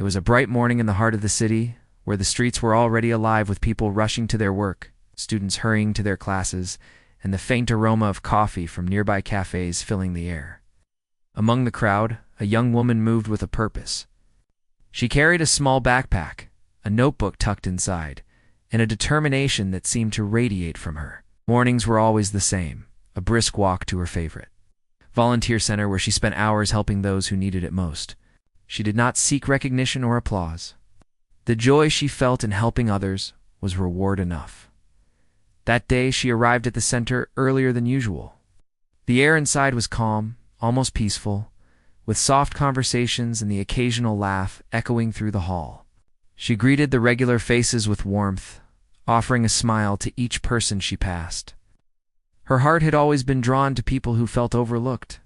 It was a bright morning in the heart of the city, where the streets were already alive with people rushing to their work, students hurrying to their classes, and the faint aroma of coffee from nearby cafes filling the air. Among the crowd, a young woman moved with a purpose. She carried a small backpack, a notebook tucked inside, and a determination that seemed to radiate from her. Mornings were always the same, a brisk walk to her favorite volunteer center where she spent hours helping those who needed it most. She did not seek recognition or applause. The joy she felt in helping others was reward enough. That day she arrived at the center earlier than usual. The air inside was calm, almost peaceful, with soft conversations and the occasional laugh echoing through the hall. She greeted the regular faces with warmth, offering a smile to each person she passed. Her heart had always been drawn to people who felt overlooked,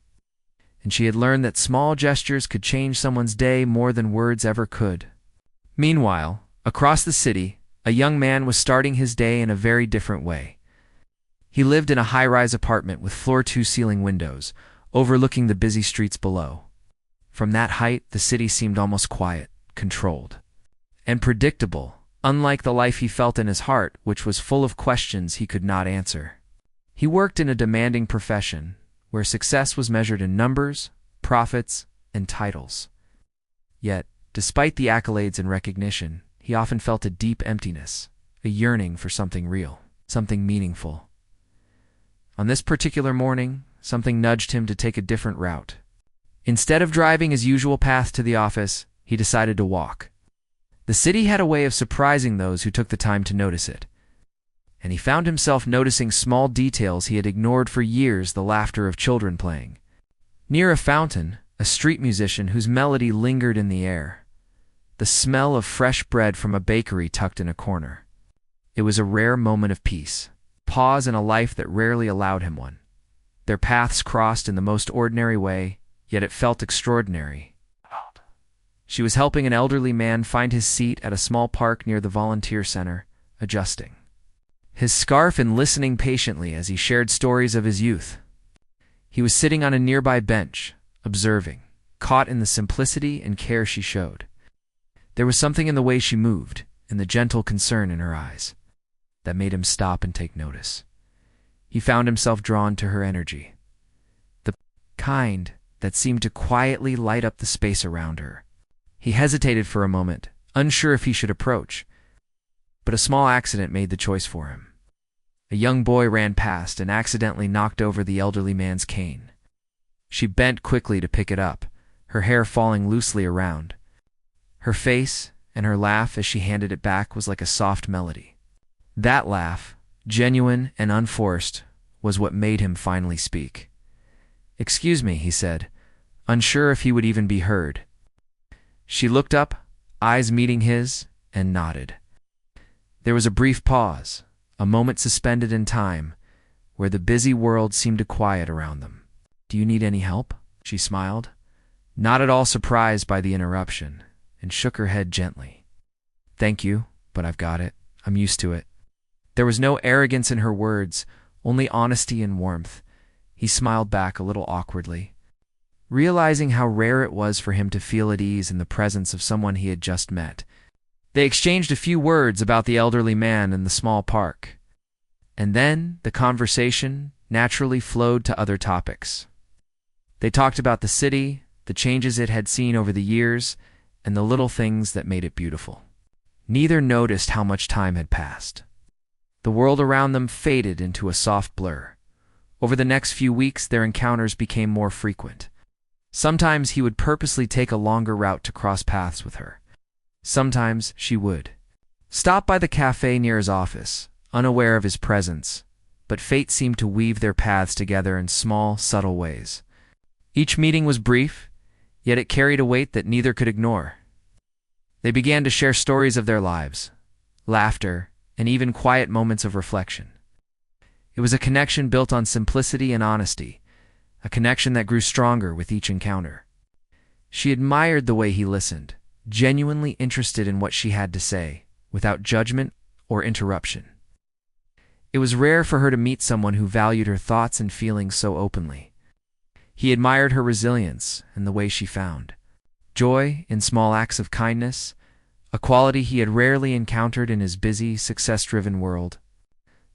and she had learned that small gestures could change someone's day more than words ever could. Meanwhile, across the city, a young man was starting his day in a very different way. He lived in a high-rise apartment with floor-to-ceiling windows, overlooking the busy streets below. From that height, the city seemed almost quiet, controlled, and predictable, unlike the life he felt in his heart, which was full of questions he could not answer. He worked in a demanding profession, where success was measured in numbers, profits, and titles. Yet, despite the accolades and recognition, he often felt a deep emptiness, a yearning for something real, something meaningful. On this particular morning, something nudged him to take a different route. Instead of driving his usual path to the office, he decided to walk. The city had a way of surprising those who took the time to notice it, and he found himself noticing small details he had ignored for years: the laughter of children playing near a fountain, a street musician whose melody lingered in the air, the smell of fresh bread from a bakery tucked in a corner. It was a rare moment of peace, pause in a life that rarely allowed him one. Their paths crossed in the most ordinary way, yet it felt extraordinary. She was helping an elderly man find his seat at a small park near the volunteer center, adjusting his scarf and listening patiently as he shared stories of his youth. He was sitting on a nearby bench, observing, caught in the simplicity and care she showed. There was something in the way she moved, in the gentle concern in her eyes, that made him stop and take notice. He found himself drawn to her energy, the kind that seemed to quietly light up the space around her. He hesitated for a moment, unsure if he should approach, but a small accident made the choice for him. A young boy ran past and accidentally knocked over the elderly man's cane. She bent quickly to pick it up, her hair falling loosely around. Her face and her laugh as she handed it back was like a soft melody. That laugh, genuine and unforced, was what made him finally speak. "Excuse me," he said, unsure if he would even be heard. She looked up, eyes meeting his, and nodded. There was a brief pause, a moment suspended in time, where the busy world seemed to quiet around them. "Do you need any help?" she smiled, not at all surprised by the interruption, and shook her head gently. "Thank you, but I've got it. I'm used to it." There was no arrogance in her words, only honesty and warmth. He smiled back a little awkwardly, realizing how rare it was for him to feel at ease in the presence of someone he had just met. They exchanged a few words about the elderly man in the small park, and then the conversation naturally flowed to other topics. They talked about the city, the changes it had seen over the years, and the little things that made it beautiful. Neither noticed how much time had passed. The world around them faded into a soft blur. Over the next few weeks, their encounters became more frequent. Sometimes he would purposely take a longer route to cross paths with her. Sometimes she would stop by the cafe near his office, unaware of his presence, but fate seemed to weave their paths together in small, subtle ways. Each meeting was brief, yet it carried a weight that neither could ignore. They began to share stories of their lives, laughter, and even quiet moments of reflection. It was a connection built on simplicity and honesty, a connection that grew stronger with each encounter. She admired the way he listened, genuinely interested in what she had to say, without judgment or interruption. It was rare for her to meet someone who valued her thoughts and feelings so openly. He admired her resilience and the way she found joy in small acts of kindness, a quality he had rarely encountered in his busy, success-driven world.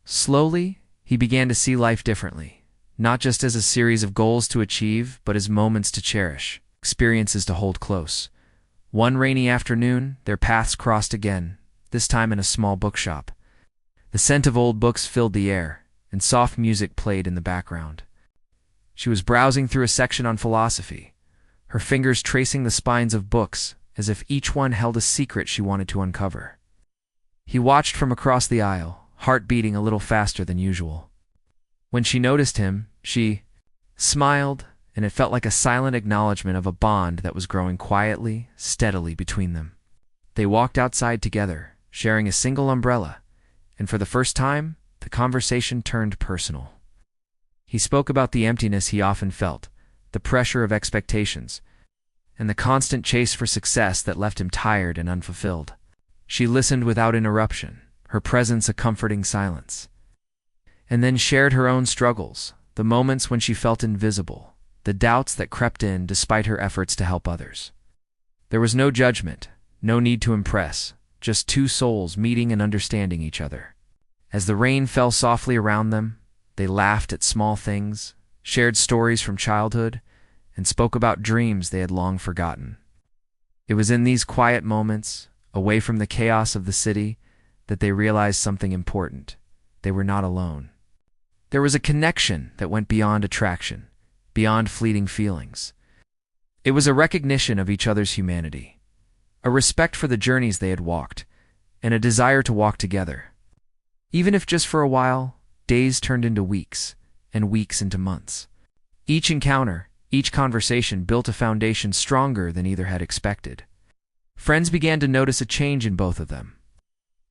Slowly, he began to see life differently, not just as a series of goals to achieve, but as moments to cherish, experiences to hold close. One rainy afternoon, their paths crossed again, this time in a small bookshop. The scent of old books filled the air, and soft music played in the background. She was browsing through a section on philosophy, her fingers tracing the spines of books as if each one held a secret she wanted to uncover. He watched from across the aisle, heart beating a little faster than usual. When she noticed him, she smiled, and it felt like a silent acknowledgement of a bond that was growing quietly, steadily between them. They walked outside together, sharing a single umbrella, and for the first time, the conversation turned personal. He spoke about the emptiness he often felt, the pressure of expectations, and the constant chase for success that left him tired and unfulfilled. She listened without interruption, her presence a comforting silence, and then shared her own struggles, the moments when she felt invisible, the doubts that crept in despite her efforts to help others. There was no judgment, no need to impress, just two souls meeting and understanding each other. As the rain fell softly around them, they laughed at small things, shared stories from childhood, and spoke about dreams they had long forgotten. It was in these quiet moments, away from the chaos of the city, that they realized something important. They were not alone. There was a connection that went beyond attraction, beyond fleeting feelings. It was a recognition of each other's humanity, a respect for the journeys they had walked, and a desire to walk together. Even if just for a while, days turned into weeks, and weeks into months. Each encounter, each conversation built a foundation stronger than either had expected. Friends began to notice a change in both of them.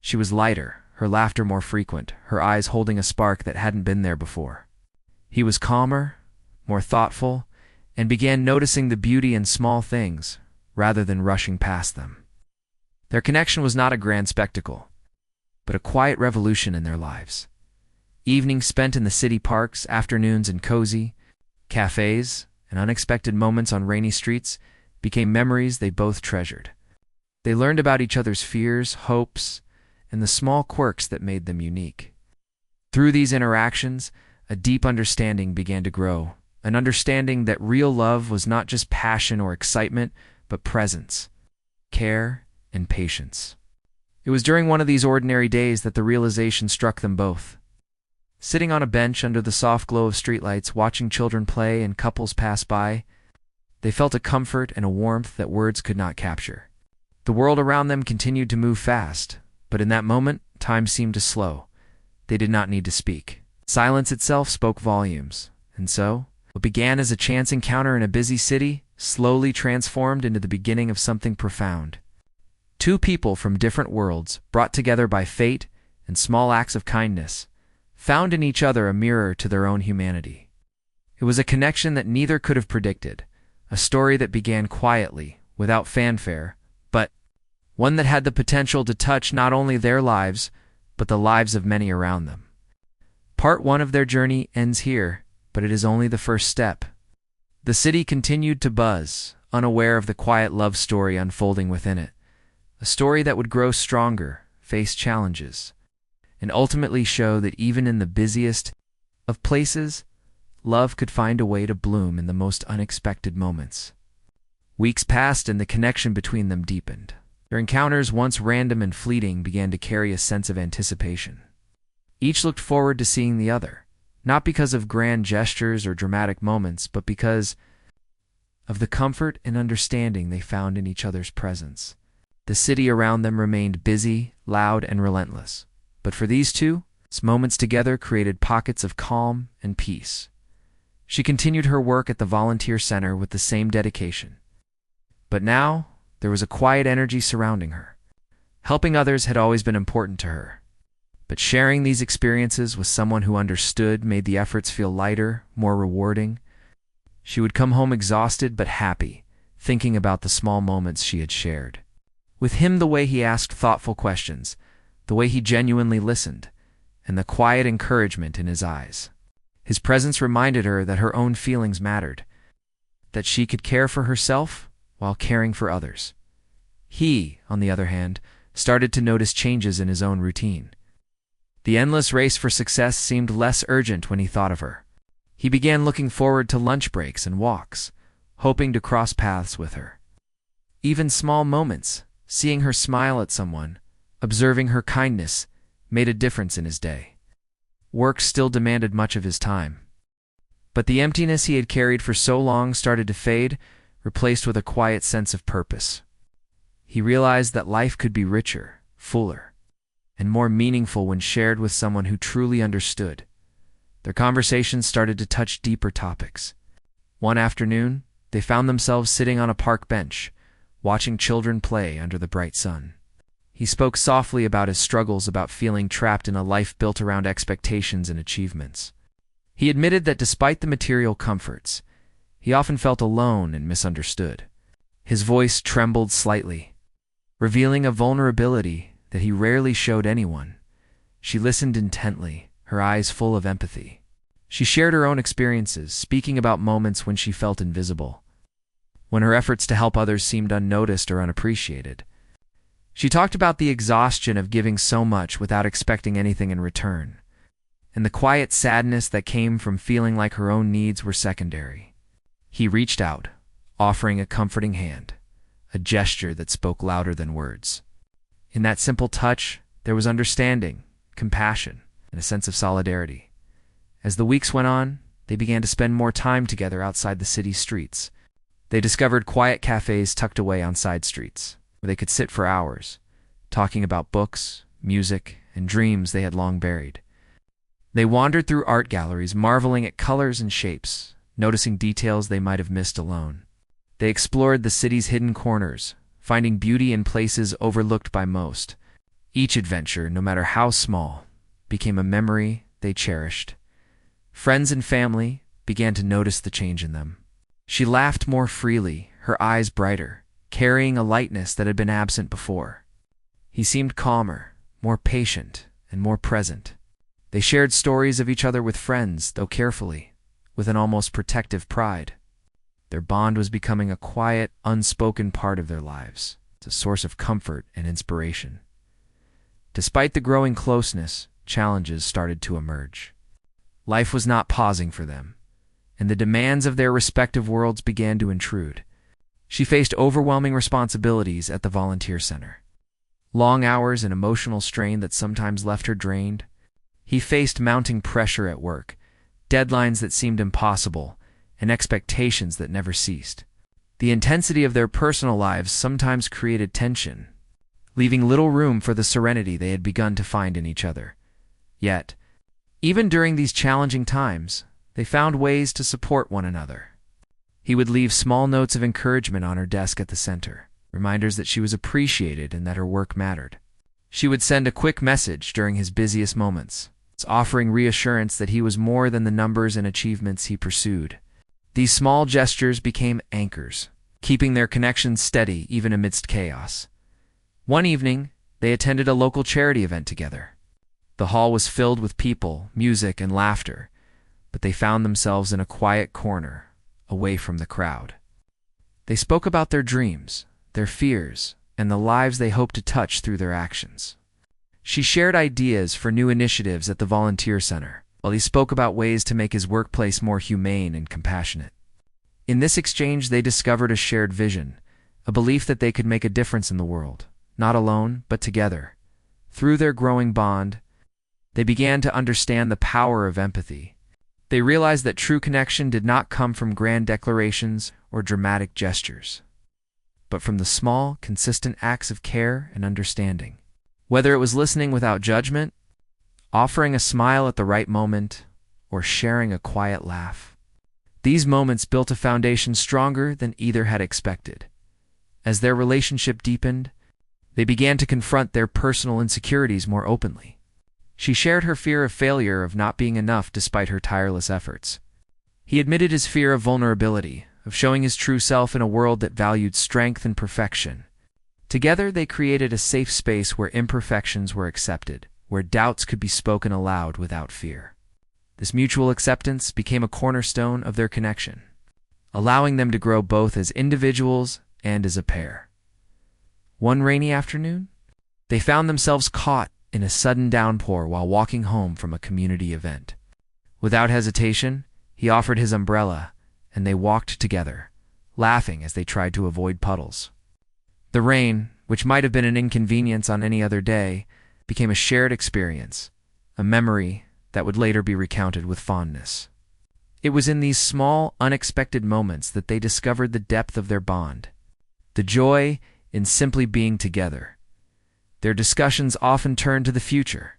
She was lighter, her laughter more frequent, her eyes holding a spark that hadn't been there before. He was calmer, more thoughtful, and began noticing the beauty in small things, rather than rushing past them. Their connection was not a grand spectacle, but a quiet revolution in their lives. Evenings spent in the city parks, afternoons in cozy cafes, and unexpected moments on rainy streets became memories they both treasured. They learned about each other's fears, hopes, and the small quirks that made them unique. Through these interactions, a deep understanding began to grow, an understanding that real love was not just passion or excitement, but presence, care, and patience. It was during one of these ordinary days that the realization struck them both. Sitting on a bench under the soft glow of streetlights, watching children play and couples pass by, they felt a comfort and a warmth that words could not capture. The world around them continued to move fast, but in that moment, time seemed to slow. They did not need to speak. Silence itself spoke volumes, and so, what began as a chance encounter in a busy city slowly transformed into the beginning of something profound. Two people from different worlds, brought together by fate and small acts of kindness, found in each other a mirror to their own humanity. It was a connection that neither could have predicted, a story that began quietly, without fanfare, but one that had the potential to touch not only their lives, but the lives of many around them. Part one of their journey ends here, but it is only the first step. The city continued to buzz, unaware of the quiet love story unfolding within it, a story that would grow stronger, face challenges, and ultimately show that even in the busiest of places, love could find a way to bloom in the most unexpected moments. Weeks passed and the connection between them deepened. Their encounters, once random and fleeting, began to carry a sense of anticipation. Each looked forward to seeing the other, not because of grand gestures or dramatic moments, but because of the comfort and understanding they found in each other's presence. The city around them remained busy, loud, and relentless. But for these two, moments together created pockets of calm and peace. She continued her work at the volunteer center with the same dedication. But now, there was a quiet energy surrounding her. Helping others had always been important to her. But sharing these experiences with someone who understood made the efforts feel lighter, more rewarding. She would come home exhausted but happy, thinking about the small moments she had shared. With him, the way he asked thoughtful questions, the way he genuinely listened, and the quiet encouragement in his eyes. His presence reminded her that her own feelings mattered, that she could care for herself while caring for others. He, on the other hand, started to notice changes in his own routine. The endless race for success seemed less urgent when he thought of her. He began looking forward to lunch breaks and walks, hoping to cross paths with her. Even small moments, seeing her smile at someone, observing her kindness, made a difference in his day. Work still demanded much of his time. But the emptiness he had carried for so long started to fade, replaced with a quiet sense of purpose. He realized that life could be richer, fuller, and more meaningful when shared with someone who truly understood. Their conversations started to touch deeper topics. One afternoon, they found themselves sitting on a park bench, watching children play under the bright sun. He spoke softly about his struggles about feeling trapped in a life built around expectations and achievements. He admitted that despite the material comforts, he often felt alone and misunderstood. His voice trembled slightly, revealing a vulnerability that he rarely showed anyone. She listened intently, her eyes full of empathy. She shared her own experiences, speaking about moments when she felt invisible, when her efforts to help others seemed unnoticed or unappreciated. She talked about the exhaustion of giving so much without expecting anything in return, and the quiet sadness that came from feeling like her own needs were secondary. He reached out, offering a comforting hand, a gesture that spoke louder than words. In that simple touch, there was understanding, compassion, and a sense of solidarity. As the weeks went on, they began to spend more time together outside the city's streets. They discovered quiet cafes tucked away on side streets, where they could sit for hours, talking about books, music, and dreams they had long buried. They wandered through art galleries, marveling at colors and shapes, noticing details they might have missed alone. They explored the city's hidden corners, finding beauty in places overlooked by most. Each adventure, no matter how small, became a memory they cherished. Friends and family began to notice the change in them. She laughed more freely, her eyes brighter, carrying a lightness that had been absent before. He seemed calmer, more patient, and more present. They shared stories of each other with friends, though carefully, with an almost protective pride. Their bond was becoming a quiet, unspoken part of their lives, a source of comfort and inspiration. Despite the growing closeness, challenges started to emerge. Life was not pausing for them, and the demands of their respective worlds began to intrude. She faced overwhelming responsibilities at the volunteer center. Long hours and emotional strain that sometimes left her drained. He faced mounting pressure at work, deadlines that seemed impossible, and expectations that never ceased. The intensity of their personal lives sometimes created tension, leaving little room for the serenity they had begun to find in each other. Yet, even during these challenging times, they found ways to support one another. He would leave small notes of encouragement on her desk at the center, reminders that she was appreciated and that her work mattered. She would send a quick message during his busiest moments, offering reassurance that he was more than the numbers and achievements he pursued. These small gestures became anchors, keeping their connection steady even amidst chaos. One evening, they attended a local charity event together. The hall was filled with people, music, and laughter, but they found themselves in a quiet corner, away from the crowd. They spoke about their dreams, their fears, and the lives they hoped to touch through their actions. She shared ideas for new initiatives at the volunteer center, while he spoke about ways to make his workplace more humane and compassionate. In this exchange, they discovered a shared vision, a belief that they could make a difference in the world, not alone, but together. Through their growing bond, they began to understand the power of empathy. They realized that true connection did not come from grand declarations or dramatic gestures, but from the small, consistent acts of care and understanding. Whether it was listening without judgment, offering a smile at the right moment, or sharing a quiet laugh. These moments built a foundation stronger than either had expected. As their relationship deepened, they began to confront their personal insecurities more openly. She shared her fear of failure, of not being enough despite her tireless efforts. He admitted his fear of vulnerability, of showing his true self in a world that valued strength and perfection. Together, they created a safe space where imperfections were accepted, where doubts could be spoken aloud without fear. This mutual acceptance became a cornerstone of their connection, allowing them to grow both as individuals and as a pair. One rainy afternoon, they found themselves caught in a sudden downpour while walking home from a community event. Without hesitation, he offered his umbrella, and they walked together, laughing as they tried to avoid puddles. The rain, which might have been an inconvenience on any other day, became a shared experience, a memory that would later be recounted with fondness. It was in these small, unexpected moments that they discovered the depth of their bond, the joy in simply being together. Their discussions often turned to the future,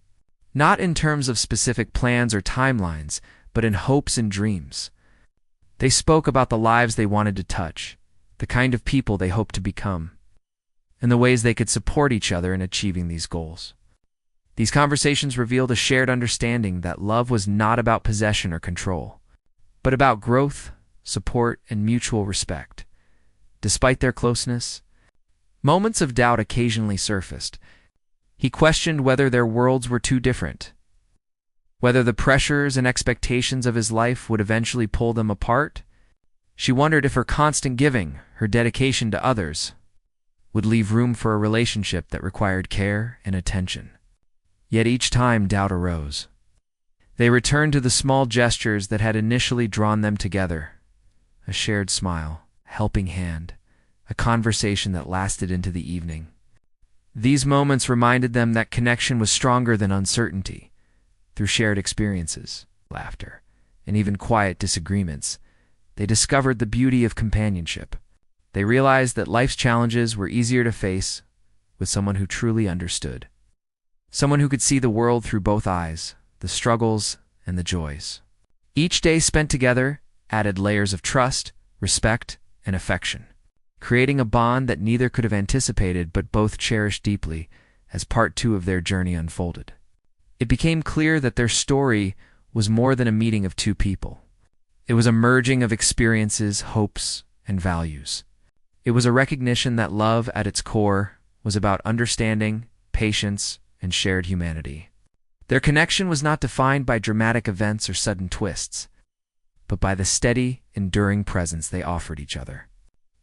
not in terms of specific plans or timelines, but in hopes and dreams. They spoke about the lives they wanted to touch, the kind of people they hoped to become, and the ways they could support each other in achieving these goals. These conversations revealed a shared understanding that love was not about possession or control, but about growth, support, and mutual respect. Despite their closeness, moments of doubt occasionally surfaced. He questioned whether their worlds were too different, whether the pressures and expectations of his life would eventually pull them apart. She wondered if her constant giving, her dedication to others, would leave room for a relationship that required care and attention. Yet each time doubt arose, they returned to the small gestures that had initially drawn them together: a shared smile, a helping hand, a conversation that lasted into the evening. These moments reminded them that connection was stronger than uncertainty. Through shared experiences, laughter, and even quiet disagreements, they discovered the beauty of companionship. They realized that life's challenges were easier to face with someone who truly understood. Someone who could see the world through both eyes, the struggles and the joys. Each day spent together added layers of trust, respect, and affection, creating a bond that neither could have anticipated but both cherished deeply as part 2 of their journey unfolded. It became clear that their story was more than a meeting of two people. It was a merging of experiences, hopes, and values. It was a recognition that love at its core was about understanding, patience, and shared humanity. Their connection was not defined by dramatic events or sudden twists, but by the steady, enduring presence they offered each other.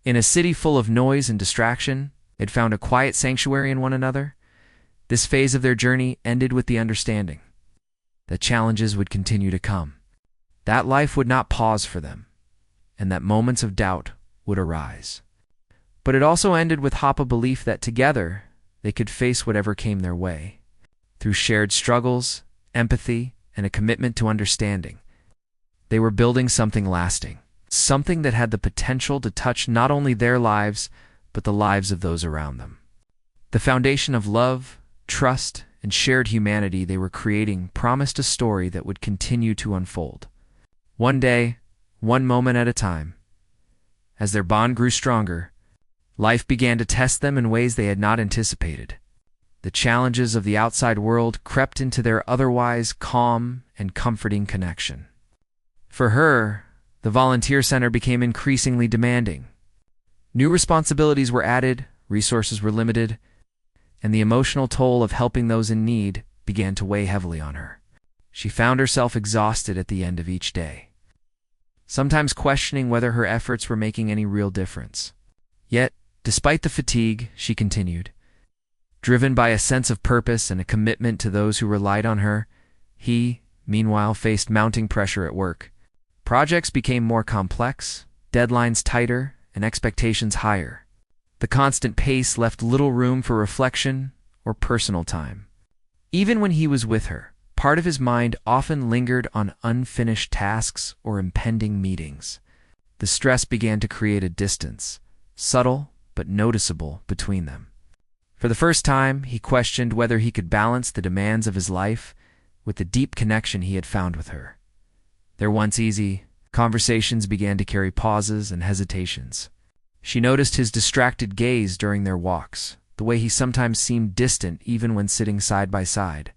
In a city full of noise and distraction, they'd found a quiet sanctuary in one another. This phase of their journey ended with the understanding that challenges would continue to come, that life would not pause for them, and that moments of doubt would arise. But it also ended with hope, a belief that together they could face whatever came their way. Through shared struggles, empathy, and a commitment to understanding, they were building something lasting, something that had the potential to touch not only their lives, but the lives of those around them. The foundation of love, trust, and shared humanity they were creating promised a story that would continue to unfold. One day, one moment at a time. As their bond grew stronger, life began to test them in ways they had not anticipated. The challenges of the outside world crept into their otherwise calm and comforting connection. For her, the volunteer center became increasingly demanding. New responsibilities were added, resources were limited, and the emotional toll of helping those in need began to weigh heavily on her. She found herself exhausted at the end of each day, sometimes questioning whether her efforts were making any real difference. Yet, despite the fatigue, she continued. Driven by a sense of purpose and a commitment to those who relied on her, he, meanwhile, faced mounting pressure at work. Projects became more complex, deadlines tighter, and expectations higher. The constant pace left little room for reflection or personal time. Even when he was with her, part of his mind often lingered on unfinished tasks or impending meetings. The stress began to create a distance, subtle but noticeable, between them. For the first time, he questioned whether he could balance the demands of his life with the deep connection he had found with her. Their once easy conversations began to carry pauses and hesitations. She noticed his distracted gaze during their walks, the way he sometimes seemed distant even when sitting side by side.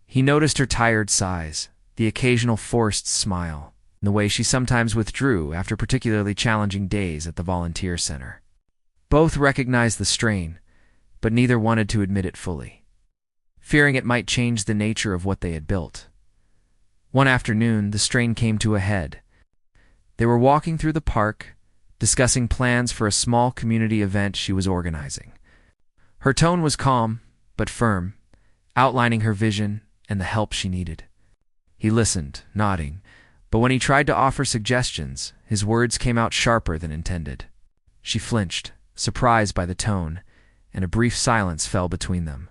He noticed her tired sighs, the occasional forced smile, and the way she sometimes withdrew after particularly challenging days at the volunteer center. Both recognized the strain, but neither wanted to admit it fully, fearing it might change the nature of what they had built. One afternoon, the strain came to a head. They were walking through the park, discussing plans for a small community event she was organizing. Her tone was calm, but firm, outlining her vision and the help she needed. He listened, nodding, but when he tried to offer suggestions, his words came out sharper than intended. She flinched, surprised by the tone, and a brief silence fell between them.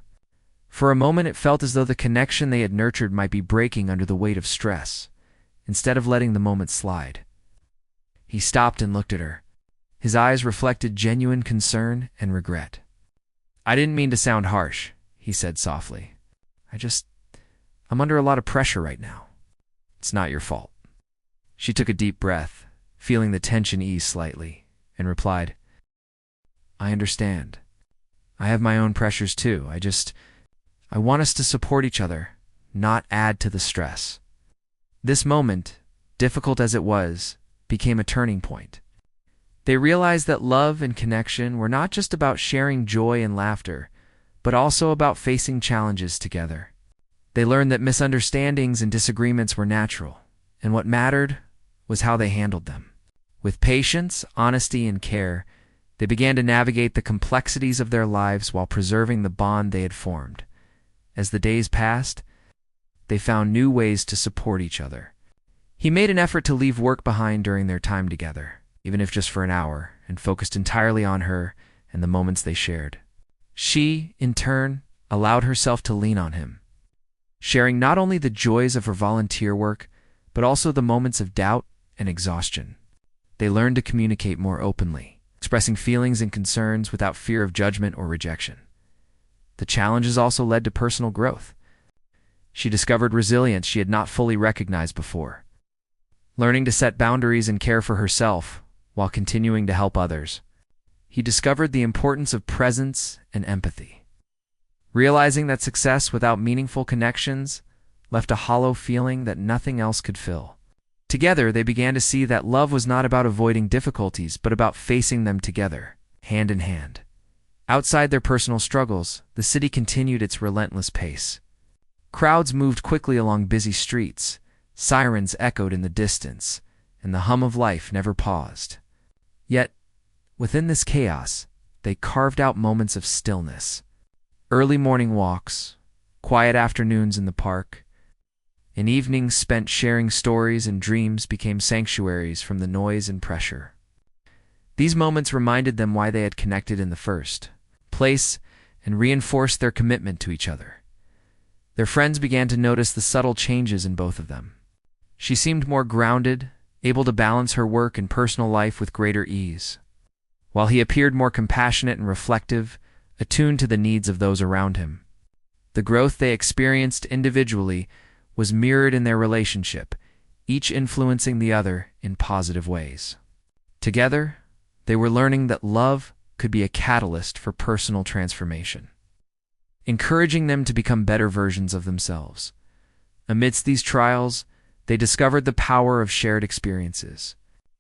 For a moment it felt as though the connection they had nurtured might be breaking under the weight of stress, instead of letting the moment slide. He stopped and looked at her. His eyes reflected genuine concern and regret. "I didn't mean to sound harsh," he said softly. I'm under a lot of pressure right now. It's not your fault." She took a deep breath, feeling the tension ease slightly, and replied, "I understand. I have my own pressures too. I want us to support each other, not add to the stress." This moment, difficult as it was, became a turning point. They realized that love and connection were not just about sharing joy and laughter, but also about facing challenges together. They learned that misunderstandings and disagreements were natural, and what mattered was how they handled them. With patience, honesty, and care, they began to navigate the complexities of their lives while preserving the bond they had formed. As the days passed, they found new ways to support each other. He made an effort to leave work behind during their time together, even if just for an hour, and focused entirely on her and the moments they shared. She, in turn, allowed herself to lean on him, sharing not only the joys of her volunteer work, but also the moments of doubt and exhaustion. They learned to communicate more openly, expressing feelings and concerns without fear of judgment or rejection. The challenges also led to personal growth. She discovered resilience she had not fully recognized before, learning to set boundaries and care for herself while continuing to help others. He discovered the importance of presence and empathy, realizing that success without meaningful connections left a hollow feeling that nothing else could fill. Together, they began to see that love was not about avoiding difficulties, but about facing them together, hand in hand. Outside their personal struggles, the city continued its relentless pace. Crowds moved quickly along busy streets, sirens echoed in the distance, and the hum of life never paused. Yet, within this chaos, they carved out moments of stillness. Early morning walks, quiet afternoons in the park, and evenings spent sharing stories and dreams became sanctuaries from the noise and pressure. These moments reminded them why they had connected in the first place and reinforced their commitment to each other. Their friends began to notice the subtle changes in both of them. She seemed more grounded, able to balance her work and personal life with greater ease, while he appeared more compassionate and reflective, attuned to the needs of those around him. The growth they experienced individually was mirrored in their relationship, each influencing the other in positive ways. Together, they were learning that love could be a catalyst for personal transformation, encouraging them to become better versions of themselves. Amidst these trials, they discovered the power of shared experiences.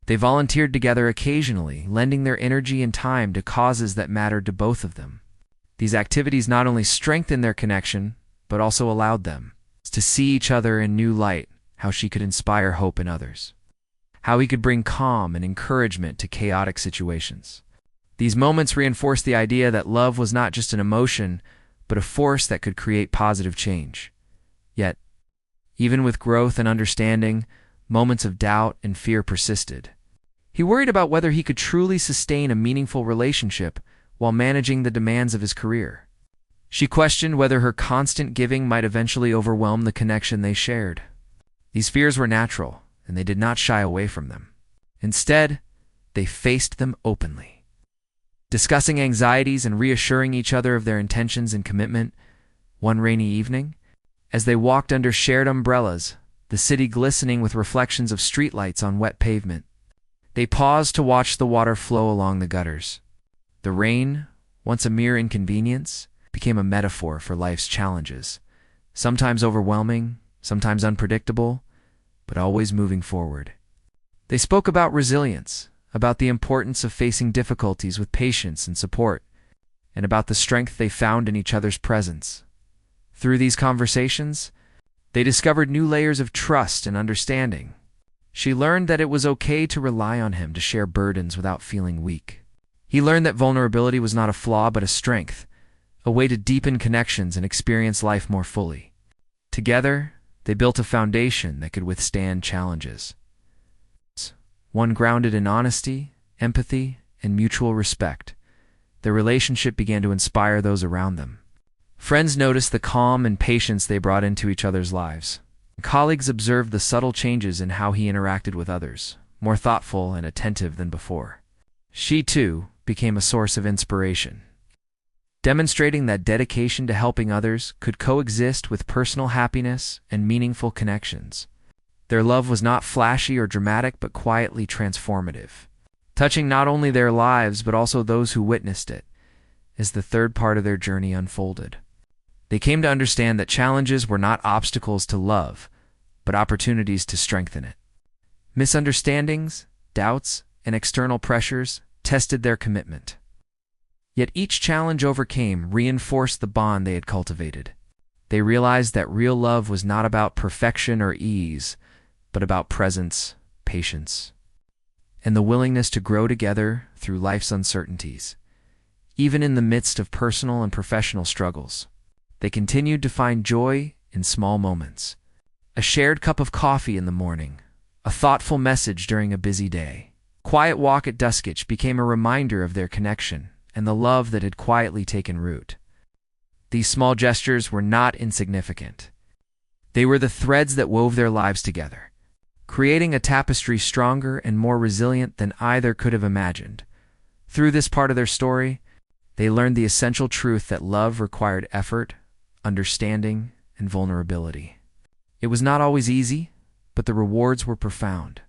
They volunteered together occasionally, lending their energy and time to causes that mattered to both of them. These activities not only strengthened their connection, but also allowed them to see each other in new light, how she could inspire hope in others, how he could bring calm and encouragement to chaotic situations. These moments reinforced the idea that love was not just an emotion, but a force that could create positive change. Yet, even with growth and understanding, moments of doubt and fear persisted. He worried about whether he could truly sustain a meaningful relationship while managing the demands of his career. She questioned whether her constant giving might eventually overwhelm the connection they shared. These fears were natural, and they did not shy away from them. Instead, they faced them openly, discussing anxieties and reassuring each other of their intentions and commitment. One rainy evening, as they walked under shared umbrellas, the city glistening with reflections of streetlights on wet pavement, they paused to watch the water flow along the gutters. The rain, once a mere inconvenience, became a metaphor for life's challenges, sometimes overwhelming, sometimes unpredictable, but always moving forward. They spoke about resilience, about the importance of facing difficulties with patience and support, and about the strength they found in each other's presence. Through these conversations, they discovered new layers of trust and understanding, She learned that it was okay to rely on him to share burdens without feeling weak. He learned that vulnerability was not a flaw but a strength, a way to deepen connections and experience life more fully. Together, they built a foundation that could withstand challenges. One grounded in honesty, empathy, and mutual respect. Their relationship began to inspire those around them. Friends noticed the calm and patience they brought into each other's lives. Colleagues observed the subtle changes in how he interacted with others, more thoughtful and attentive than before. She, too, became a source of inspiration, demonstrating that dedication to helping others could coexist with personal happiness and meaningful connections. Their love was not flashy or dramatic but quietly transformative, touching not only their lives but also those who witnessed it. As the third part of their journey unfolded, they came to understand that challenges were not obstacles to love, but opportunities to strengthen it. Misunderstandings, doubts, and external pressures tested their commitment. Yet each challenge overcame reinforced the bond they had cultivated. They realized that real love was not about perfection or ease, but about presence, patience, and the willingness to grow together through life's uncertainties. Even in the midst of personal and professional struggles, they continued to find joy in small moments. A shared cup of coffee in the morning, a thoughtful message during a busy day, quiet walk at dusk became a reminder of their connection and the love that had quietly taken root. These small gestures were not insignificant. They were the threads that wove their lives together, creating a tapestry stronger and more resilient than either could have imagined. Through this part of their story, they learned the essential truth that love required effort, understanding, and vulnerability. It was not always easy, but the rewards were profound.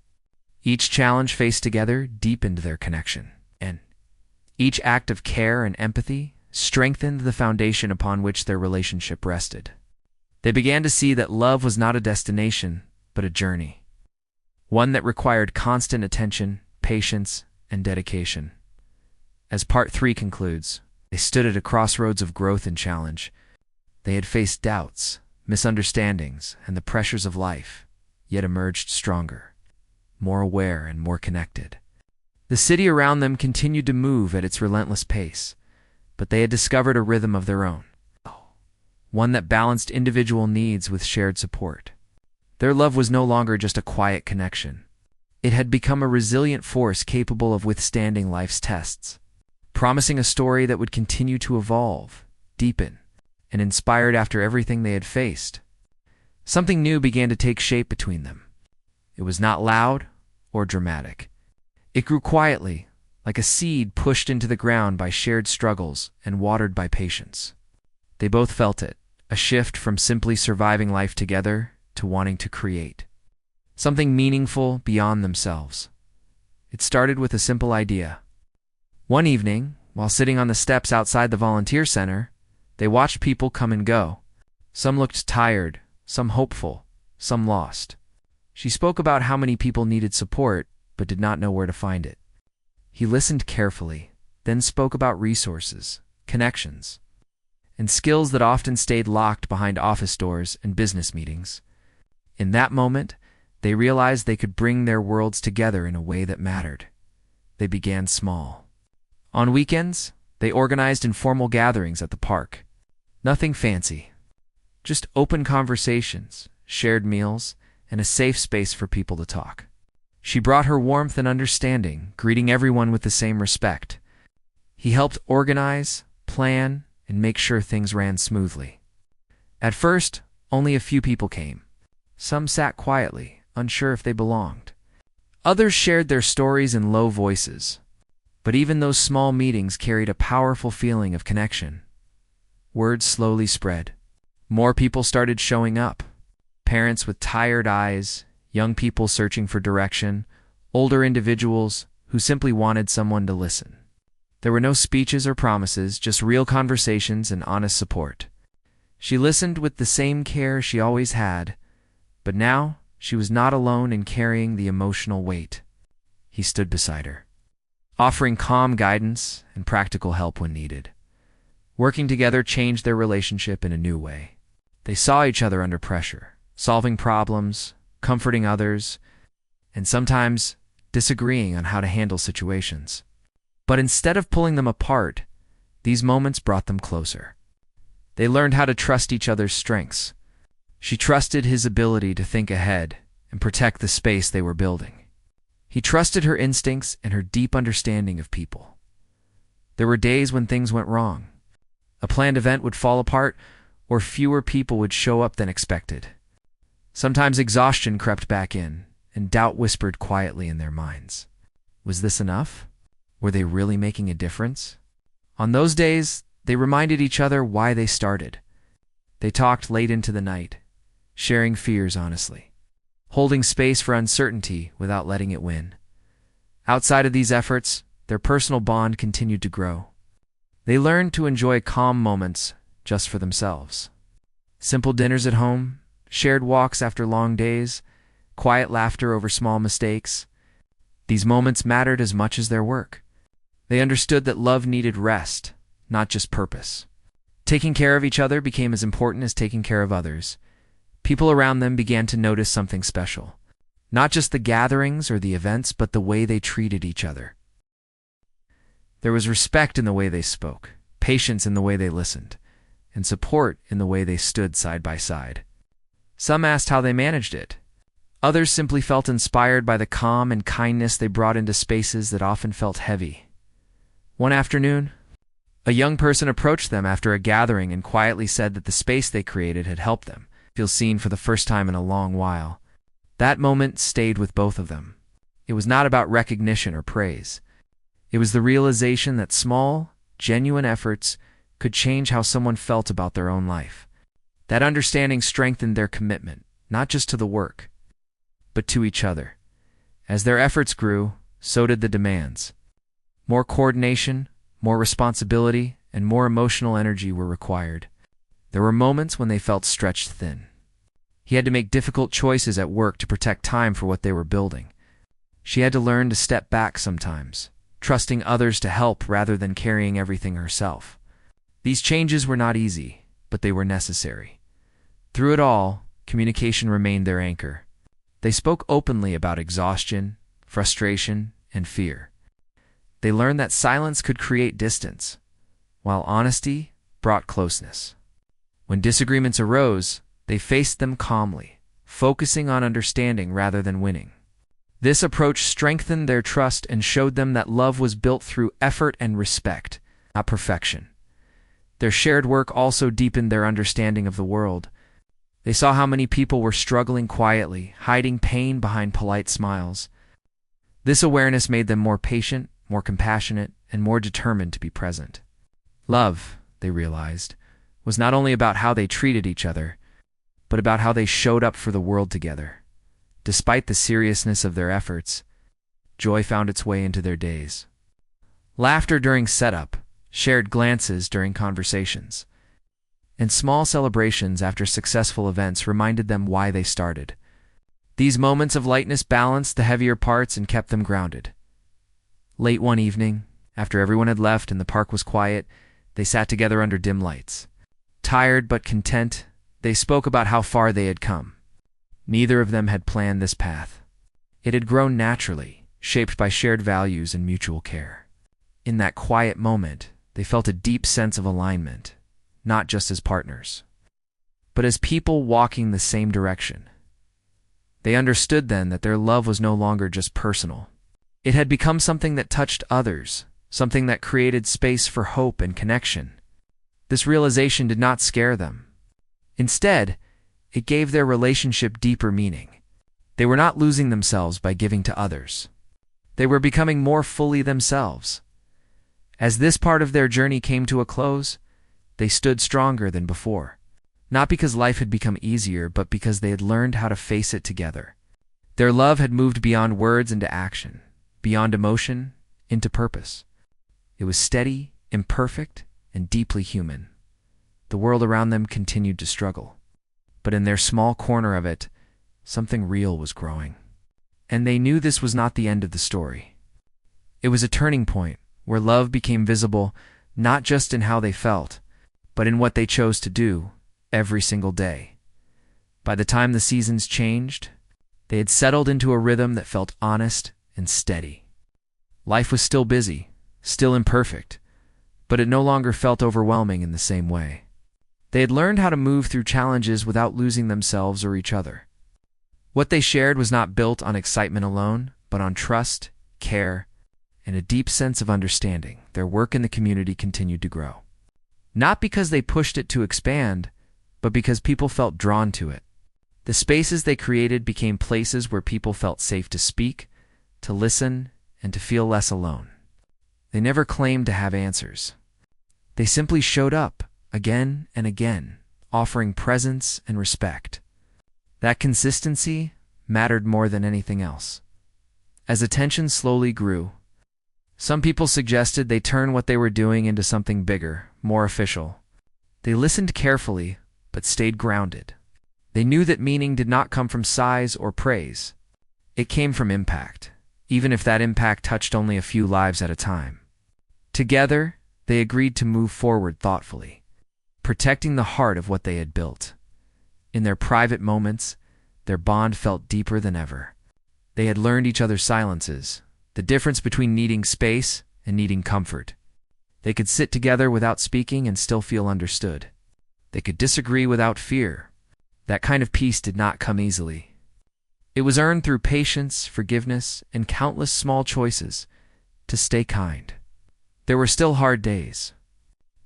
Each challenge faced together deepened their connection, and each act of care and empathy strengthened the foundation upon which their relationship rested. They began to see that love was not a destination, but a journey, one that required constant attention, patience, and dedication. As Part 3 concludes, they stood at a crossroads of growth and challenge. They had faced doubts, misunderstandings, and the pressures of life, yet emerged stronger, more aware, and more connected. The city around them continued to move at its relentless pace, but they had discovered a rhythm of their own, one that balanced individual needs with shared support. Their love was no longer just a quiet connection. It had become a resilient force capable of withstanding life's tests, promising a story that would continue to evolve, deepen, and inspired after everything they had faced. Something new began to take shape between them. It was not loud or dramatic. It grew quietly, like a seed pushed into the ground by shared struggles and watered by patience. They both felt it, a shift from simply surviving life together to wanting to create something meaningful beyond themselves. It started with a simple idea. One evening, while sitting on the steps outside the volunteer center, they watched people come and go. Some looked tired, some hopeful, some lost. She spoke about how many people needed support but did not know where to find it. He listened carefully, then spoke about resources, connections, and skills that often stayed locked behind office doors and business meetings. In that moment, they realized they could bring their worlds together in a way that mattered. They began small. On weekends, they organized informal gatherings at the park. Nothing fancy, just open conversations, shared meals, and a safe space for people to talk. She brought her warmth and understanding, greeting everyone with the same respect. He helped organize, plan, and make sure things ran smoothly. At first, only a few people came. Some sat quietly, unsure if they belonged. Others shared their stories in low voices. But even those small meetings carried a powerful feeling of connection. Word slowly spread. More people started showing up. Parents with tired eyes, young people searching for direction, older individuals who simply wanted someone to listen. There were no speeches or promises, just real conversations and honest support. She listened with the same care she always had, but now she was not alone in carrying the emotional weight. He stood beside her, offering calm guidance and practical help when needed. Working together changed their relationship in a new way. They saw each other under pressure, solving problems, comforting others, and sometimes disagreeing on how to handle situations. But instead of pulling them apart, these moments brought them closer. They learned how to trust each other's strengths. She trusted his ability to think ahead and protect the space they were building. He trusted her instincts and her deep understanding of people. There were days when things went wrong. A planned event would fall apart, or fewer people would show up than expected. Sometimes exhaustion crept back in, and doubt whispered quietly in their minds. Was this enough? Were they really making a difference? On those days, they reminded each other why they started. They talked late into the night, sharing fears honestly, holding space for uncertainty without letting it win. Outside of these efforts, their personal bond continued to grow. They learned to enjoy calm moments just for themselves. Simple dinners at home, shared walks after long days, quiet laughter over small mistakes. These moments mattered as much as their work. They understood that love needed rest, not just purpose. Taking care of each other became as important as taking care of others. People around them began to notice something special. Not just the gatherings or the events, but the way they treated each other. There was respect in the way they spoke, patience in the way they listened, and support in the way they stood side by side. Some asked how they managed it. Others simply felt inspired by the calm and kindness they brought into spaces that often felt heavy. One afternoon, a young person approached them after a gathering and quietly said that the space they created had helped them feel seen for the first time in a long while. That moment stayed with both of them. It was not about recognition or praise. It was the realization that small, genuine efforts could change how someone felt about their own life. That understanding strengthened their commitment, not just to the work, but to each other. As their efforts grew, so did the demands. More coordination, more responsibility, and more emotional energy were required. There were moments when they felt stretched thin. He had to make difficult choices at work to protect time for what they were building. She had to learn to step back sometimes, trusting others to help rather than carrying everything herself. These changes were not easy, but they were necessary. Through it all, communication remained their anchor. They spoke openly about exhaustion, frustration, and fear. They learned that silence could create distance, while honesty brought closeness. When disagreements arose, they faced them calmly, focusing on understanding rather than winning. This approach strengthened their trust and showed them that love was built through effort and respect, not perfection. Their shared work also deepened their understanding of the world. They saw how many people were struggling quietly, hiding pain behind polite smiles. This awareness made them more patient, more compassionate, and more determined to be present. Love, they realized, was not only about how they treated each other, but about how they showed up for the world together. Despite the seriousness of their efforts, joy found its way into their days. Laughter during setup, shared glances during conversations, and small celebrations after successful events reminded them why they started. These moments of lightness balanced the heavier parts and kept them grounded. Late one evening, after everyone had left and the park was quiet, they sat together under dim lights. Tired but content, they spoke about how far they had come. Neither of them had planned this path. It had grown naturally, shaped by shared values and mutual care. In that quiet moment, they felt a deep sense of alignment, not just as partners, but as people walking the same direction. They understood then that their love was no longer just personal. It had become something that touched others, something that created space for hope and connection. This realization did not scare them. Instead, it gave their relationship deeper meaning. They were not losing themselves by giving to others. They were becoming more fully themselves. As this part of their journey came to a close, they stood stronger than before. Not because life had become easier, but because they had learned how to face it together. Their love had moved beyond words into action, beyond emotion into purpose. It was steady, imperfect, and deeply human. The world around them continued to struggle. But in their small corner of it, something real was growing. And they knew this was not the end of the story. It was a turning point where love became visible not just in how they felt, but in what they chose to do every single day. By the time the seasons changed, They had settled into a rhythm that felt honest and steady. Life was still busy, still imperfect, but it no longer felt overwhelming in the same way. They had learned how to move through challenges without losing themselves or each other. What they shared was not built on excitement alone, but on trust, care, and a deep sense of understanding. Their work in the community continued to grow. Not because they pushed it to expand, but because people felt drawn to it. The spaces they created became places where people felt safe to speak, to listen, and to feel less alone. They never claimed to have answers. They simply showed up, again and again, offering presence and respect. That consistency mattered more than anything else. As attention slowly grew, some people suggested they turn what they were doing into something bigger, more official. They listened carefully, but stayed grounded. They knew that meaning did not come from size or praise. It came from impact, even if that impact touched only a few lives at a time. Together, they agreed to move forward thoughtfully, protecting the heart of what they had built. In their private moments, their bond felt deeper than ever. They had learned each other's silences, the difference between needing space and needing comfort. They could sit together without speaking and still feel understood. They could disagree without fear. That kind of peace did not come easily. It was earned through patience, forgiveness, and countless small choices to stay kind. There were still hard days.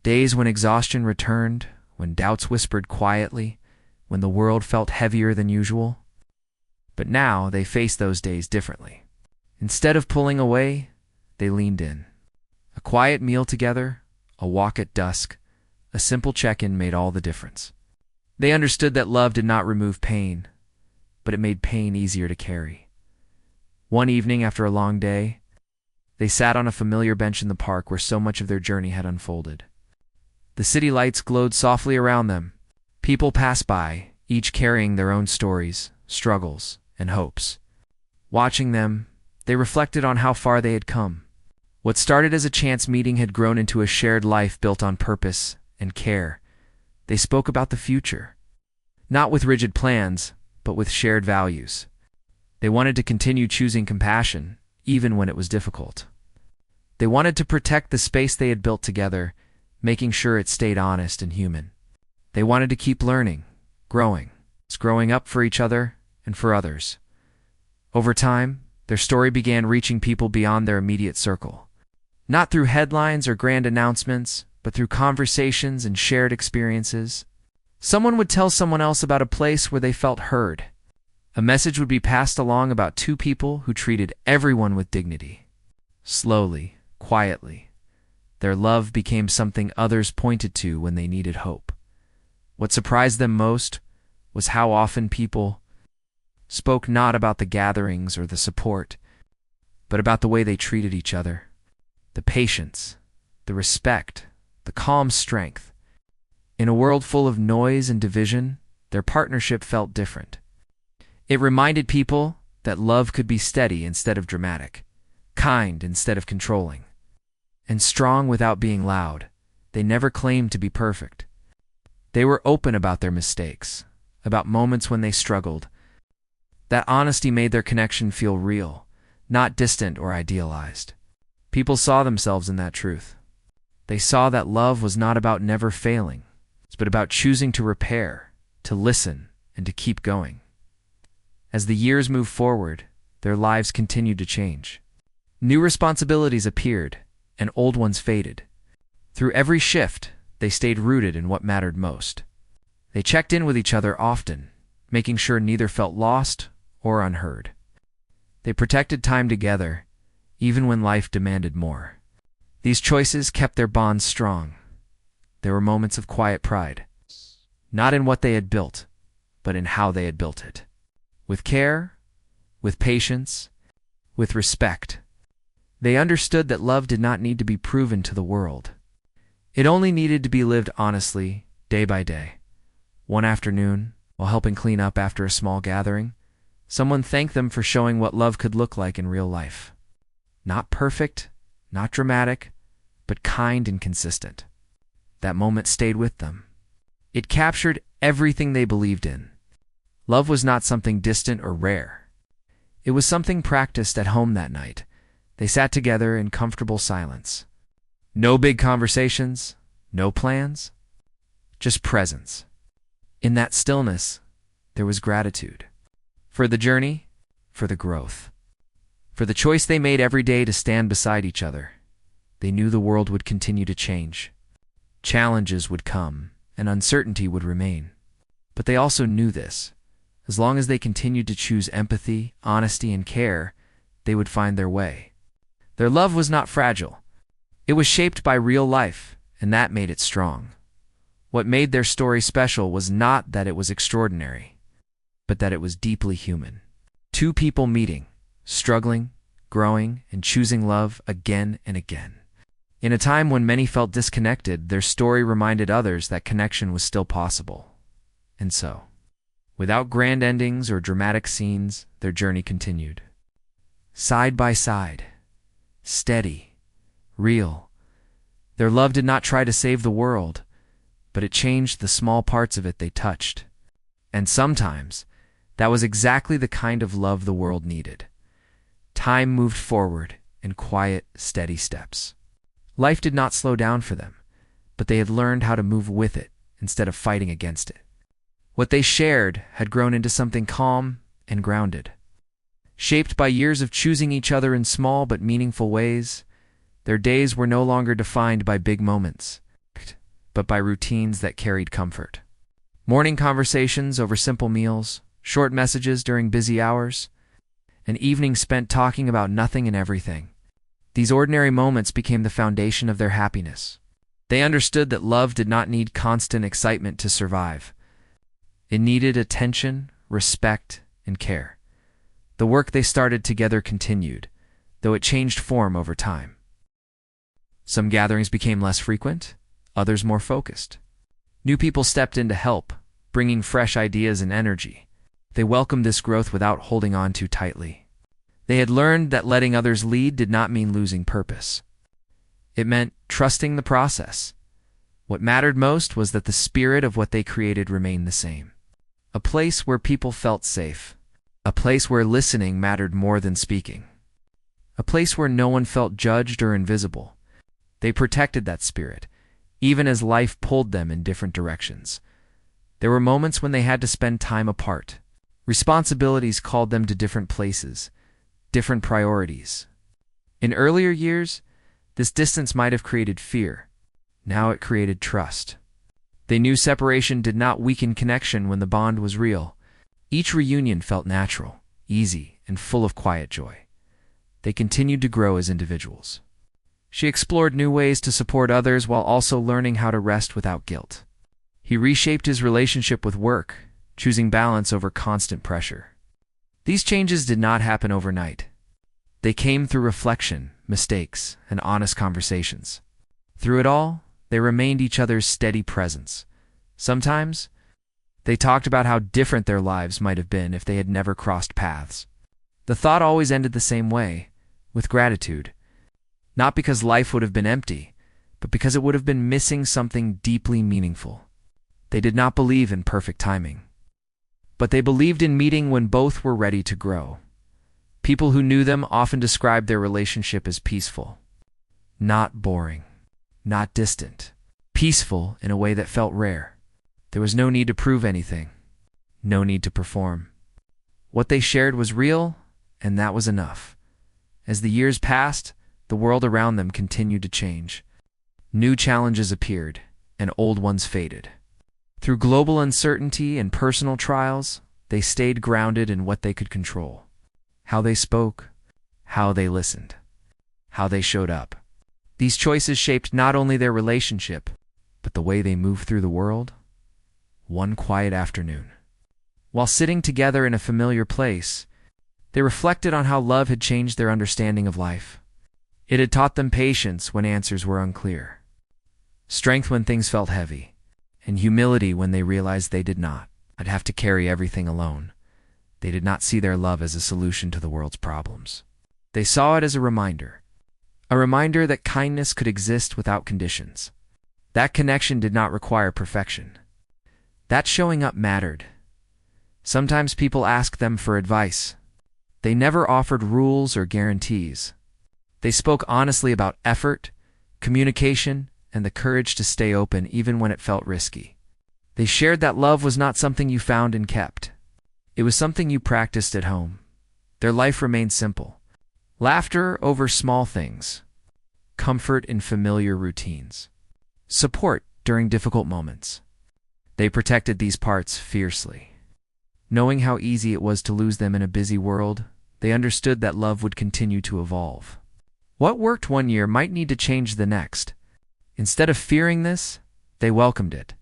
Days when exhaustion returned, when doubts whispered quietly, when the world felt heavier than usual. But now they faced those days differently. Instead of pulling away, they leaned in. A quiet meal together, a walk at dusk, a simple check-in made all the difference. They understood that love did not remove pain, but it made pain easier to carry. One evening after a long day, they sat on a familiar bench in the park where so much of their journey had unfolded. The city lights glowed softly around them. People passed by, each carrying their own stories, struggles, and hopes. Watching them, they reflected on how far they had come. What started as a chance meeting had grown into a shared life built on purpose and care. They spoke about the future, not with rigid plans, but with shared values. They wanted to continue choosing compassion, even when it was difficult. They wanted to protect the space they had built together, making sure it stayed honest and human. They wanted to keep learning, growing up for each other and for others. Over time, their story began reaching people beyond their immediate circle. Not through headlines or grand announcements, but through conversations and shared experiences. Someone would tell someone else about a place where they felt heard. A message would be passed along about two people who treated everyone with dignity. Slowly, quietly, their love became something others pointed to when they needed hope. What surprised them most was how often people spoke not about the gatherings or the support, but about the way they treated each other. The patience, the respect, the calm strength. In a world full of noise and division, their partnership felt different. It reminded people that love could be steady instead of dramatic, kind instead of controlling, and strong without being loud. They never claimed to be perfect. They were open about their mistakes, about moments when they struggled. That honesty made their connection feel real, not distant or idealized. People saw themselves in that truth. They saw that love was not about never failing, but about choosing to repair, to listen, and to keep going. As the years moved forward, their lives continued to change. New responsibilities appeared, and old ones faded. Through every shift, they stayed rooted in what mattered most. They checked in with each other often, making sure neither felt lost or unheard. They protected time together, even when life demanded more. These choices kept their bonds strong. There were moments of quiet pride, not in what they had built, but in how they had built it. With care, with patience, with respect. They understood that love did not need to be proven to the world. It only needed to be lived honestly, day by day. One afternoon, while helping clean up after a small gathering, someone thanked them for showing what love could look like in real life. Not perfect, not dramatic, but kind and consistent. That moment stayed with them. It captured everything they believed in. Love was not something distant or rare. It was something practiced at home that night. They sat together in comfortable silence. No big conversations, no plans, just presence. In that stillness, there was gratitude. For the journey, for the growth, for the choice they made every day to stand beside each other. They knew the world would continue to change. Challenges would come, and uncertainty would remain. But they also knew this. As long as they continued to choose empathy, honesty, and care, they would find their way. Their love was not fragile. It was shaped by real life, and that made it strong. What made their story special was not that it was extraordinary, but that it was deeply human. Two people meeting, struggling, growing, and choosing love again and again. In a time when many felt disconnected, their story reminded others that connection was still possible. And so, without grand endings or dramatic scenes, their journey continued. Side by side, steady, real. Their love did not try to save the world, but it changed the small parts of it they touched. And sometimes, that was exactly the kind of love the world needed. Time moved forward in quiet, steady steps. Life did not slow down for them, but they had learned how to move with it instead of fighting against it. What they shared had grown into something calm and grounded. Shaped by years of choosing each other in small but meaningful ways, their days were no longer defined by big moments, but by routines that carried comfort. Morning conversations over simple meals, short messages during busy hours, and evenings spent talking about nothing and everything. These ordinary moments became the foundation of their happiness. They understood that love did not need constant excitement to survive. It needed attention, respect, and care. The work they started together continued, though it changed form over time. Some gatherings became less frequent, others more focused. New people stepped in to help, bringing fresh ideas and energy. They welcomed this growth without holding on too tightly. They had learned that letting others lead did not mean losing purpose. It meant trusting the process. What mattered most was that the spirit of what they created remained the same. A place where people felt safe. A place where listening mattered more than speaking. A place where no one felt judged or invisible. They protected that spirit, even as life pulled them in different directions. There were moments when they had to spend time apart. Responsibilities called them to different places, different priorities. In earlier years, this distance might have created fear. Now it created trust. They knew separation did not weaken connection when the bond was real. Each reunion felt natural, easy, and full of quiet joy. They continued to grow as individuals. She explored new ways to support others while also learning how to rest without guilt. He reshaped his relationship with work, choosing balance over constant pressure. These changes did not happen overnight. They came through reflection, mistakes, and honest conversations. Through it all, they remained each other's steady presence. Sometimes, they talked about how different their lives might have been if they had never crossed paths. The thought always ended the same way, with gratitude. Not because life would have been empty, but because it would have been missing something deeply meaningful. They did not believe in perfect timing, but they believed in meeting when both were ready to grow. People who knew them often described their relationship as peaceful. Not boring, not distant. Peaceful in a way that felt rare. There was no need to prove anything, no need to perform. What they shared was real, and that was enough. As the years passed, the world around them continued to change. New challenges appeared, and old ones faded. Through global uncertainty and personal trials, they stayed grounded in what they could control. How they spoke, how they listened, how they showed up. These choices shaped not only their relationship, but the way they moved through the world. One quiet afternoon, while sitting together in a familiar place, they reflected on how love had changed their understanding of life. It had taught them patience when answers were unclear, strength when things felt heavy, and humility when they realized they did not have to carry everything alone. They did not see their love as a solution to the world's problems. They saw it as a reminder that kindness could exist without conditions. That connection did not require perfection. That showing up mattered. Sometimes people asked them for advice. They never offered rules or guarantees. They spoke honestly about effort, communication, and the courage to stay open even when it felt risky. They shared that love was not something you found and kept. It was something you practiced at home. Their life remained simple. Laughter over small things, comfort in familiar routines, support during difficult moments. They protected these parts fiercely. Knowing how easy it was to lose them in a busy world, they understood that love would continue to evolve. What worked one year might need to change the next. Instead of fearing this, they welcomed it.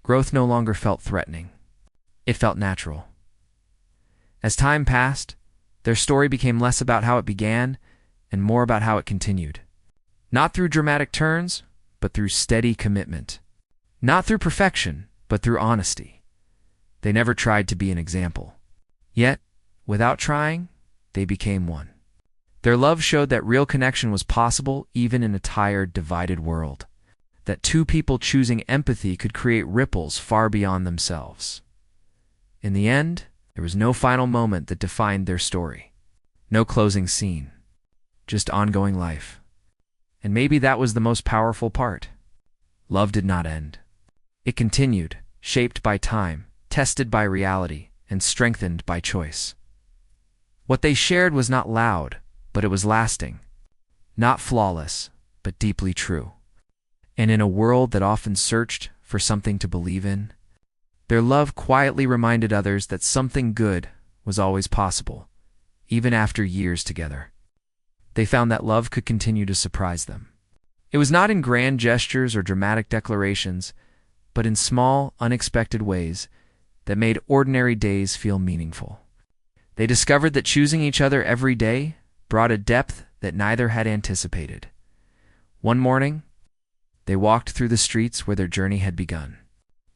Growth no longer felt threatening. It felt natural. As time passed, their story became less about how it began and more about how it continued. Not through dramatic turns, but through steady commitment. Not through perfection, but through honesty. They never tried to be an example. Yet, without trying, they became one. Their love showed that real connection was possible even in a tired, divided world. That two people choosing empathy could create ripples far beyond themselves. In the end, there was no final moment that defined their story. No closing scene. Just ongoing life. And maybe that was the most powerful part. Love did not end. It continued, shaped by time, tested by reality, and strengthened by choice. What they shared was not loud, but it was lasting. Not flawless, but deeply true. And in a world that often searched for something to believe in, their love quietly reminded others that something good was always possible, even after years together. They found that love could continue to surprise them. It was not in grand gestures or dramatic declarations, but in small, unexpected ways that made ordinary days feel meaningful. They discovered that choosing each other every day brought a depth that neither had anticipated. One morning, they walked through the streets where their journey had begun.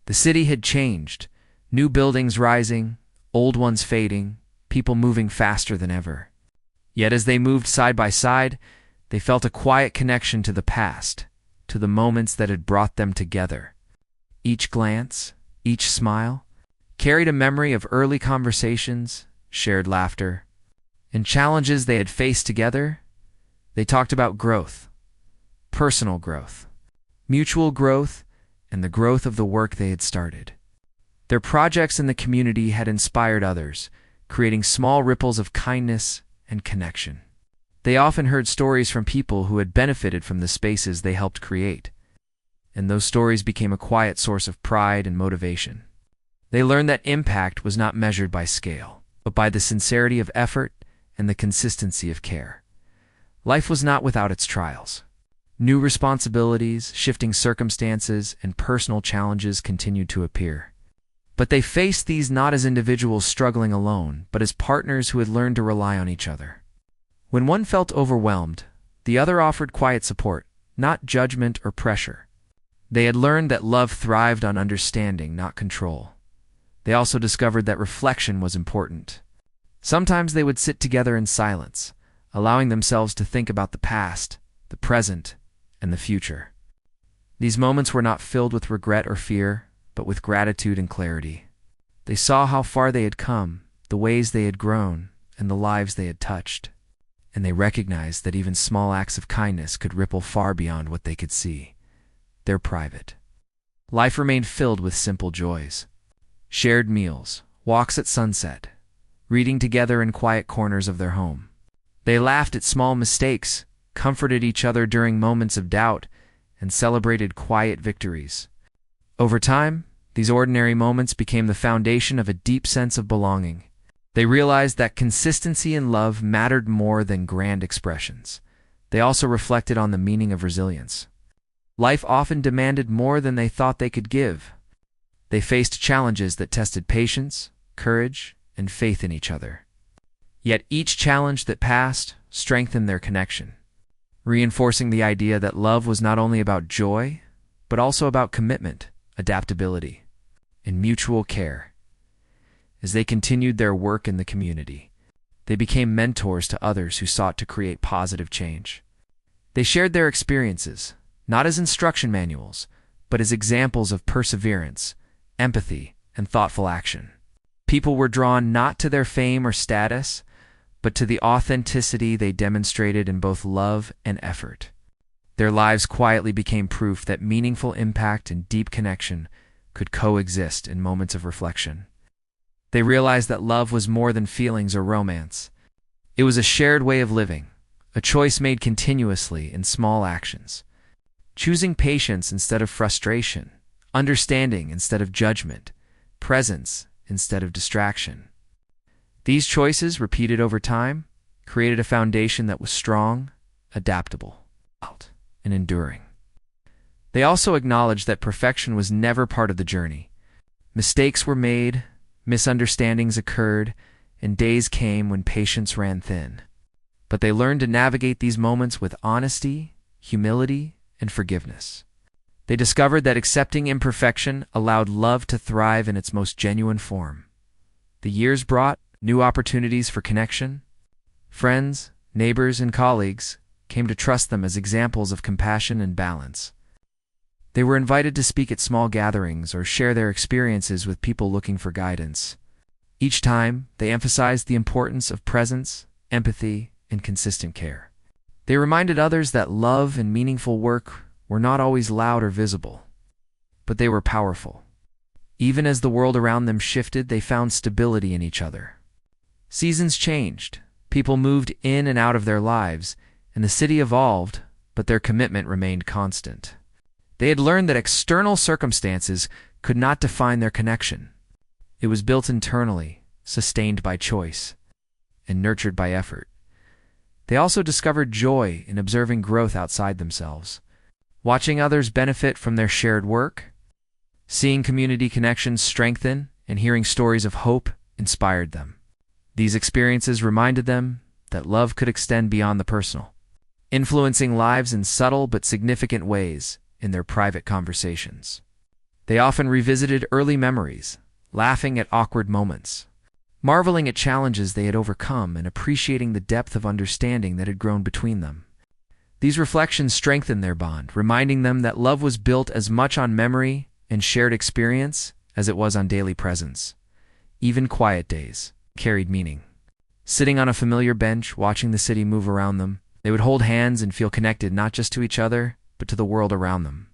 The city had changed, new buildings rising, old ones fading, people moving faster than ever. Yet as they moved side by side, they felt a quiet connection to the past, to the moments that had brought them together. Each glance, each smile, carried a memory of early conversations, shared laughter, and challenges they had faced together. They talked about growth, personal growth, mutual growth, and the growth of the work they had started. Their projects in the community had inspired others, creating small ripples of kindness and connection. They often heard stories from people who had benefited from the spaces they helped create, and those stories became a quiet source of pride and motivation. They learned that impact was not measured by scale, but by the sincerity of effort and the consistency of care. Life was not without its trials. New responsibilities, shifting circumstances, and personal challenges continued to appear. But they faced these not as individuals struggling alone, but as partners who had learned to rely on each other. When one felt overwhelmed, the other offered quiet support, not judgment or pressure. They had learned that love thrived on understanding, not control. They also discovered that reflection was important. Sometimes they would sit together in silence, allowing themselves to think about the past, the present, and the future. These moments were not filled with regret or fear, but with gratitude and clarity. They saw how far they had come, the ways they had grown, and the lives they had touched. And they recognized that even small acts of kindness could ripple far beyond what they could see. Their private life remained filled with simple joys. Shared meals, walks at sunset, reading together in quiet corners of their home. They laughed at small mistakes, comforted each other during moments of doubt, and celebrated quiet victories. Over time, these ordinary moments became the foundation of a deep sense of belonging. They realized that consistency in love mattered more than grand expressions. They also reflected on the meaning of resilience. Life often demanded more than they thought they could give. They faced challenges that tested patience, courage, and faith in each other. Yet each challenge that passed strengthened their connection, reinforcing the idea that love was not only about joy, but also about commitment, adaptability, and mutual care. As they continued their work in the community, they became mentors to others who sought to create positive change. They shared their experiences, not as instruction manuals, but as examples of perseverance, empathy, and thoughtful action. People were drawn not to their fame or status, but to the authenticity they demonstrated in both love and effort. Their lives quietly became proof that meaningful impact and deep connection could coexist in moments of reflection. They realized that love was more than feelings or romance. It was a shared way of living, a choice made continuously in small actions. Choosing patience instead of frustration, understanding instead of judgment, presence instead of distraction. These choices, repeated over time, created a foundation that was strong, adaptable, and enduring. They also acknowledged that perfection was never part of the journey. Mistakes were made, misunderstandings occurred, and days came when patience ran thin. But they learned to navigate these moments with honesty, humility, and forgiveness. They discovered that accepting imperfection allowed love to thrive in its most genuine form. The years brought new opportunities for connection. Friends, neighbors, and colleagues came to trust them as examples of compassion and balance. They were invited to speak at small gatherings or share their experiences with people looking for guidance. Each time, they emphasized the importance of presence, empathy, and consistent care. They reminded others that love and meaningful work were not always loud or visible, but they were powerful. Even as the world around them shifted, they found stability in each other. Seasons changed, people moved in and out of their lives, and the city evolved, but their commitment remained constant. They had learned that external circumstances could not define their connection. It was built internally, sustained by choice, and nurtured by effort. They also discovered joy in observing growth outside themselves, watching others benefit from their shared work. Seeing community connections strengthen and hearing stories of hope inspired them. These experiences reminded them that love could extend beyond the personal, influencing lives in subtle but significant ways in their private conversations. They often revisited early memories, laughing at awkward moments, marveling at challenges they had overcome, and appreciating the depth of understanding that had grown between them. These reflections strengthened their bond, reminding them that love was built as much on memory and shared experience as it was on daily presence. Even quiet days carried meaning. Sitting on a familiar bench, watching the city move around them, they would hold hands and feel connected not just to each other, but to the world around them.